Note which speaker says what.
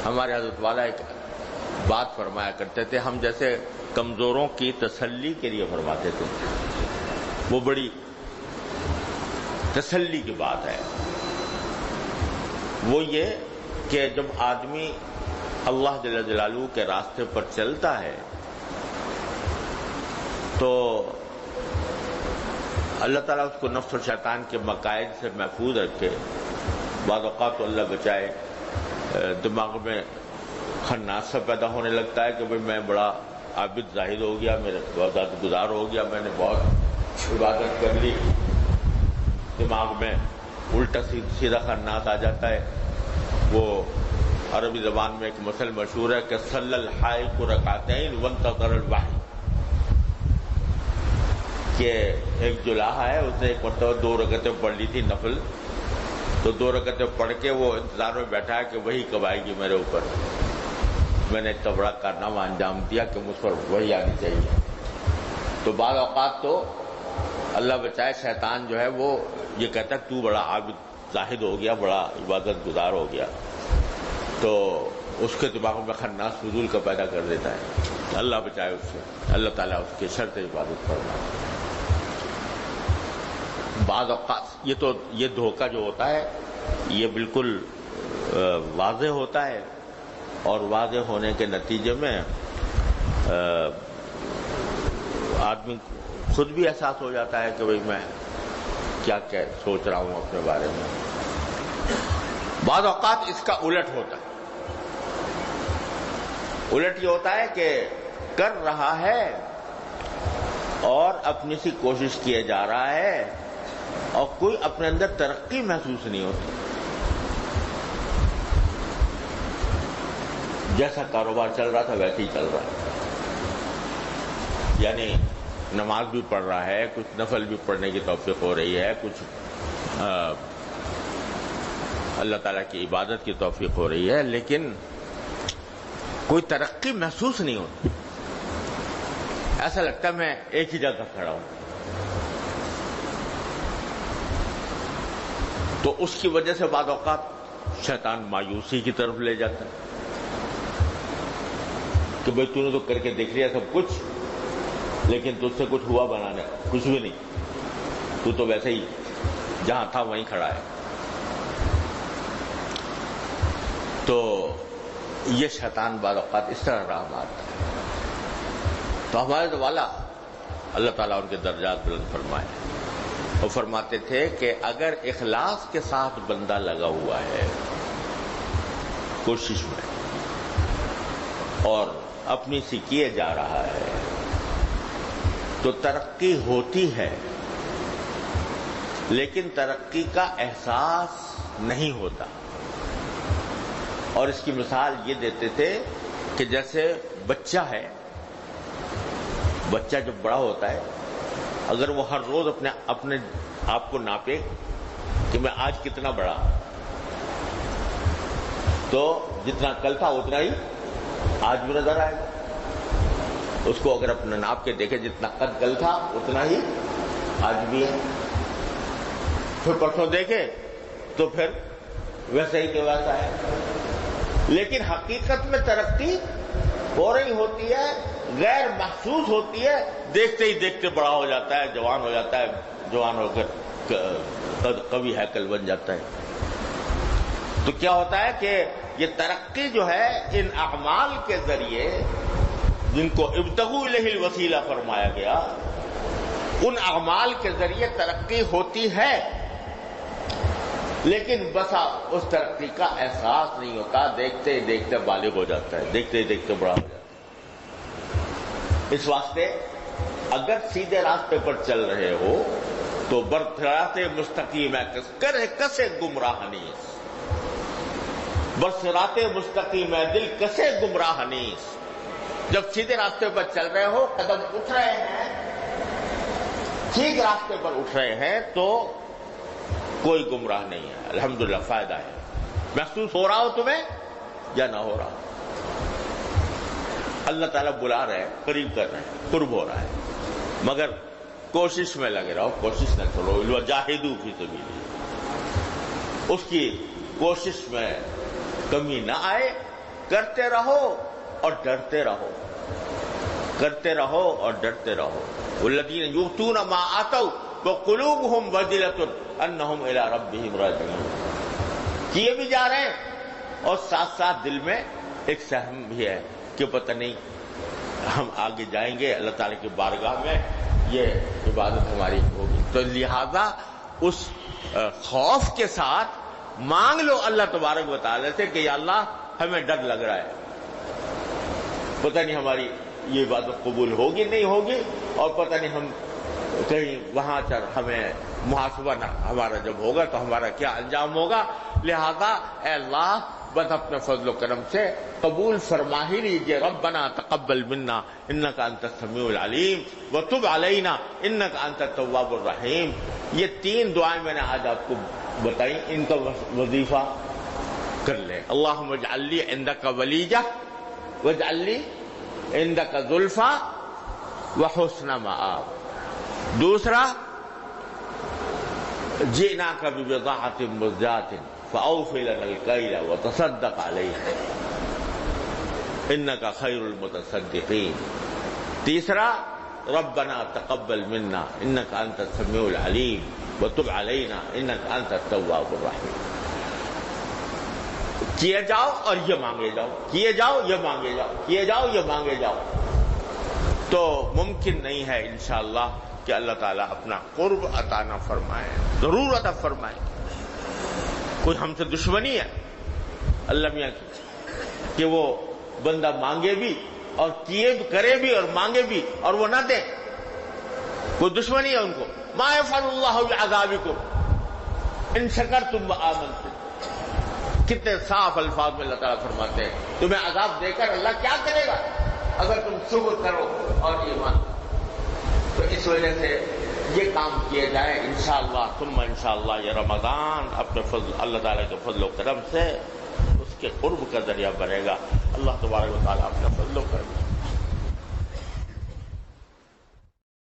Speaker 1: ہمارے حضرت والا ایک بات فرمایا کرتے تھے، ہم جیسے کمزوروں کی تسلی کے لیے فرماتے تھے، وہ بڑی تسلی کی بات ہے، وہ یہ کہ جب آدمی اللہ جل جلالہ کے راستے پر چلتا ہے تو اللہ تعالیٰ اس کو نفس و شیطان کے مقائد سے محفوظ رکھے۔ بعض اوقات تو اللہ بچائے دماغ میں خناس سا پیدا ہونے لگتا ہے کہ بھئی میں بڑا عابد زاہد ہو گیا، میرا عبادت گزار ہو گیا، میں نے بہت عبادت کر لی، دماغ میں الٹا سیدھا خناس آ جاتا ہے۔ وہ عربی زبان میں ایک مثل مشہور ہے کہ صلی الحائق رکعتین وانتظر الوحی، کہ ایک جلاحہ ہے، اس نے ایک مرتبہ 2 رکعتیں پڑھ لی تھی نفل، تو 2 رکعتیں پڑھ کے وہ انتظار میں بیٹھا ہے کہ وہی کب آئے گی میرے اوپر، میں نے اتنا بڑا کارنامہ انجام دیا کہ مجھ پر وہی آنی چاہیے۔ تو بعض اوقات تو اللہ بچائے شیطان جو ہے وہ یہ کہتا ہے تو بڑا عابد زاہد ہو گیا، بڑا عبادت گزار ہو گیا، تو اس کے دماغ میں خناس فضول کا پیدا کر دیتا ہے، اللہ بچائے اس سے، اللہ تعالیٰ اس کے شرط عبادت فرمائے۔ بعض اوقات یہ دھوکہ جو ہوتا ہے یہ بالکل واضح ہوتا ہے، اور واضح ہونے کے نتیجے میں آدمی خود بھی احساس ہو جاتا ہے کہ بھئی میں کیا سوچ رہا ہوں اپنے بارے میں۔ بعض اوقات اس کا الٹ ہوتا ہے، الٹ یہ ہوتا ہے کہ کر رہا ہے اور اپنی سی کوشش کیے جا رہا ہے اور کوئی اپنے اندر ترقی محسوس نہیں ہوتی، جیسا کاروبار چل رہا تھا ویسے ہی چل رہا ہے، یعنی نماز بھی پڑھ رہا ہے، کچھ نفل بھی پڑھنے کی توفیق ہو رہی ہے، کچھ اللہ تعالیٰ کی عبادت کی توفیق ہو رہی ہے، لیکن کوئی ترقی محسوس نہیں ہوتی، ایسا لگتا ہے میں ایک ہی جگہ کھڑا ہوں۔ تو اس کی وجہ سے بعض اوقات شیطان مایوسی کی طرف لے جاتا ہے کہ بھئی تو نے تو کر کے دیکھ لیا سب کچھ، لیکن تجھ سے کچھ ہوا بنانے کچھ بھی نہیں، تو ویسے ہی جہاں تھا وہیں کھڑا ہے۔ تو یہ شیطان بعض اوقات اس طرح راہ مارتا ہے۔ تو ہمارے والا اللہ تعالیٰ ان کے درجات بلند فرمائے، وہ فرماتے تھے کہ اگر اخلاص کے ساتھ بندہ لگا ہوا ہے کوشش میں اور اپنی سی کیے جا رہا ہے تو ترقی ہوتی ہے، لیکن ترقی کا احساس نہیں ہوتا۔ اور اس کی مثال یہ دیتے تھے کہ جیسے بچہ ہے، بچہ جب بڑا ہوتا ہے اگر وہ ہر روز اپنے آپ کو ناپے کہ میں آج کتنا بڑا، تو جتنا کل تھا اتنا ہی آج بھی نظر آئے گا۔ اس کو اگر اپنا ناپ کے دیکھے جتنا قد کل تھا اتنا ہی آج بھی ہے، پھر پرسوں دیکھے تو پھر ویسا ہی کہ ویسا ہے۔ لیکن حقیقت میں ترقی ہو رہی ہوتی ہے، غیر محسوس ہوتی ہے، دیکھتے ہی دیکھتے بڑا ہو جاتا ہے، جوان ہو جاتا ہے، جوان ہو کر قوی ہیکل بن جاتا ہے۔ تو کیا ہوتا ہے کہ یہ ترقی جو ہے ان اعمال کے ذریعے جن کو ابتغوا الیہ الوسیلہ فرمایا گیا، ان اعمال کے ذریعے ترقی ہوتی ہے، لیکن بسا اس ترقی کا احساس نہیں ہوتا، دیکھتے ہی دیکھتے بالغ ہو جاتا ہے، دیکھتے ہی دیکھتے بڑا ہو جاتا ہے۔ اس واسطے اگر سیدھے راستے پر چل رہے ہو تو برصراط مستقیم ہے کرے کسے گمراہ نیس، برصراط مستقیم ہے دل کسے گمراہ نیس۔ جب سیدھے راستے پر چل رہے ہو، قدم اٹھ رہے ہیں، ٹھیک راستے پر اٹھ رہے ہیں، تو کوئی گمراہ نہیں ہے، الحمدللہ فائدہ ہے۔ محسوس ہو رہا ہو تمہیں یا نہ ہو رہا، اللہ تعالیٰ بلا رہے ہیں، قریب کر رہے ہیں، قرب ہو رہا ہے، مگر کوشش میں لگے رہو، کوشش نہ کرو، وجاہدوا فی سبیلہ، اس کی کوشش میں کمی نہ آئے کرتے رہو اور ڈرتے رہو، کرتے رہو اور ڈرتے رہو۔ والذین یؤتون ما آتوا وقلوبهم وجلة انہم الی ربہم راجعون، کیے بھی جا رہے ہیں اور ساتھ ساتھ دل میں ایک سہم بھی ہے کہ پتہ نہیں ہم آگے جائیں گے اللہ تعالیٰ کی بارگاہ میں، یہ عبادت ہماری ہوگی۔ تو لہذا اس خوف کے ساتھ مانگ لو اللہ تبارک و تعالیٰ سے کہ یا اللہ ہمیں ڈر لگ رہا ہے، پتہ نہیں ہماری یہ عبادت قبول ہوگی نہیں ہوگی، اور پتہ نہیں ہم کہیں وہاں چل ہمیں محاسبہ ہمارا جب ہوگا تو ہمارا کیا انجام ہوگا۔ لہذا اے اللہ بس اپنے فضل و کرم سے قبول فرما ہی لیجیے۔ ربنا تقبل منا انک انت السمیع العلیم وتب علینا انک انت التواب الرحیم۔ یہ 3 دعائیں میں نے آج آپ کو بتائی، ان کا وظیفہ کر لیں۔ اللہم اجعل لی عندک ولیجہ واجعل لی عندک زلفیٰ وحسن مآب۔ دوسرا جئناک ببضاعۃ مزجاۃ فأوف لنا الکیل وتصدق علینا انک خیر المتصدقین۔ تیسرا ربنا تقبل منا انک انت السمیع العلیم وتب علینا انک انت التواب الرحیم۔ کیے جاؤ اور یہ مانگے جاؤ، کیے جاؤ یہ مانگے جاؤ، کیے جاؤ یہ مانگے جاؤ، تو ممکن نہیں ہے انشاءاللہ کہ اللہ تعالیٰ اپنا قرب عطا نہ فرمائے، ضرور عطا فرمائے۔ کوئی ہم سے دشمنی ہے اللہ میاں کی کہ وہ بندہ مانگے بھی اور کیے کرے بھی اور مانگے بھی اور وہ نہ دے؟ کوئی دشمنی ہے ان کو؟ ما یفعل اللہ بعذابکم ان شکرتم وآمنتم۔ کتنے صاف الفاظ میں اللہ تعالیٰ فرماتے ہیں تمہیں عذاب دے کر اللہ کیا کرے گا اگر تم شکر کرو اور ایمان۔ تو اس وجہ سے یہ کام کیے جائے انشاءاللہ ثم انشاءاللہ یہ رمضان اپنے فضل اللہ تعالیٰ کے فضل و کرم سے اس کے قرب کا ذریعہ بنے گا۔ اللہ تبارک و تعالیٰ اپنے فضل و کرم